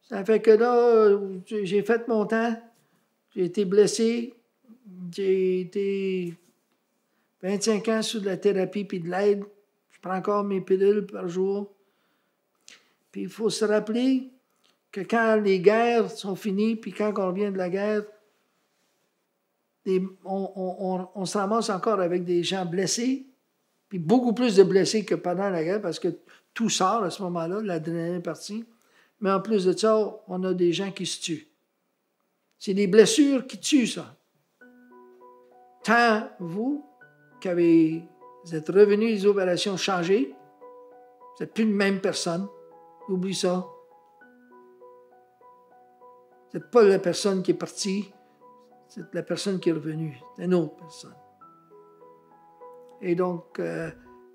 Ça fait que là, j'ai fait mon temps. J'ai été blessé. J'ai été 25 ans sous de la thérapie puis de l'aide. Je prends encore mes pilules par jour. Puis il faut se rappeler que quand les guerres sont finies, puis quand on revient de la guerre, on se ramasse encore avec des gens blessés, puis beaucoup plus de blessés que pendant la guerre, parce que tout sort à ce moment-là, l'adrénaline est partie. Mais en plus de ça, on a des gens qui se tuent. C'est des blessures qui tuent ça. Tant vous vous êtes revenus des opérations changées, vous n'êtes plus la même personne. Oublie ça. Vous n'êtes pas la personne qui est partie, c'est la personne qui est revenue. C'est une autre personne. Et donc,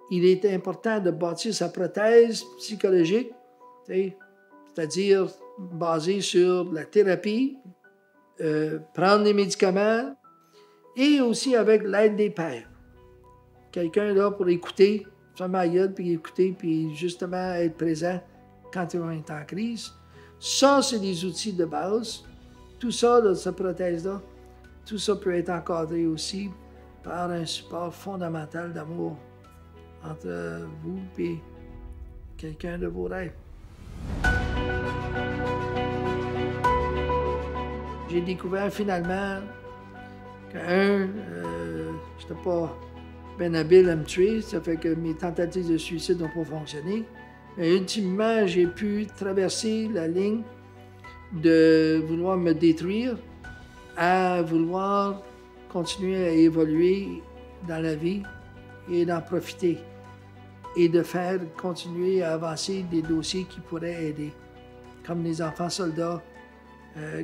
il est important de bâtir sa prothèse psychologique, c'est-à-dire basée sur la thérapie, prendre des médicaments et aussi avec l'aide des pairs. Quelqu'un là pour écouter, fermer la gueule, puis écouter, puis justement être présent quand on est en crise. Ça, c'est des outils de base. Tout ça, là, cette prothèse-là, tout ça peut être encadré aussi par un support fondamental d'amour entre vous et quelqu'un de vos rêves. J'ai découvert finalement que, je n'étais pas bien habile à me tuer, ça fait que mes tentatives de suicide n'ont pas fonctionné. Mais ultimement, j'ai pu traverser la ligne de vouloir me détruire à vouloir continuer à évoluer dans la vie et d'en profiter et de faire continuer à avancer des dossiers qui pourraient aider, comme les enfants soldats,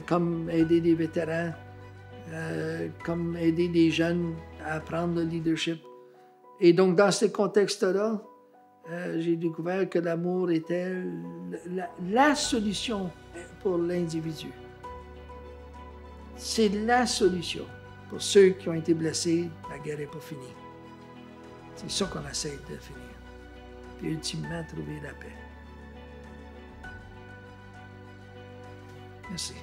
comme aider des vétérans, comme aider des jeunes à apprendre le leadership. Et donc, dans ce contexte-là, j'ai découvert que l'amour était la solution pour l'individu. C'est la solution pour ceux qui ont été blessés. La guerre n'est pas finie. C'est ça qu'on essaie de finir. Puis ultimement, trouver la paix. Merci.